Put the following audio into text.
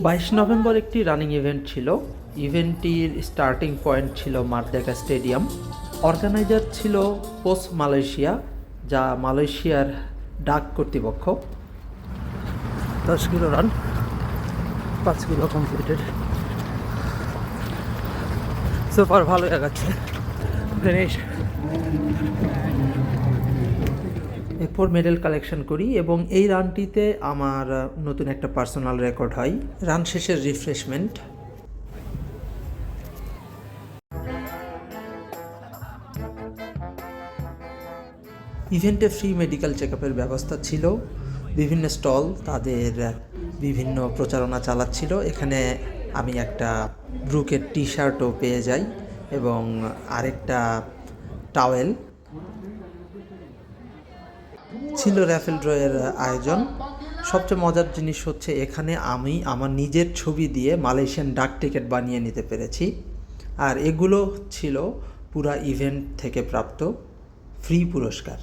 22 November একটি running event ছিল। ইভেন্টটির starting point ছিল মারদেকা স্টেডিয়াম। অর্গানাইজার ছিল পোস মালয়েশিয়া, যা মালয়েশিয়ার ডাক কর্তৃপক্ষ। 10 kilo run, 5 kilo completed. Super ভালো লাগাচ্ছে। ফিনিশ। এরপর মেডেল কালেকশন করি এবং এই রানটিতে আমার নতুন একটা পার্সোনাল রেকর্ড হয়। রান শেষের রিফ্রেশমেন্ট। ইভেন্টে ফ্রি মেডিকেল চেক আপের ব্যবস্থা ছিল। বিভিন্ন স্টল তাদের বিভিন্ন প্রচারণা চালাচ্ছিল। এখানে আমি একটা ব্রুকের টি শার্টও পেয়ে যাই এবং আরেকটা টাওয়েল ছিল। র্যাফেল ড্রয়ের আয়োজন। সবচেয়ে মজার জিনিস হচ্ছে এখানে আমি আমার নিজের ছবি দিয়ে মালয়েশিয়ান ডাক টিকিট বানিয়ে নিতে পেরেছি। আর এগুলো ছিল পুরা ইভেন্ট থেকে প্রাপ্ত ফ্রি পুরস্কার।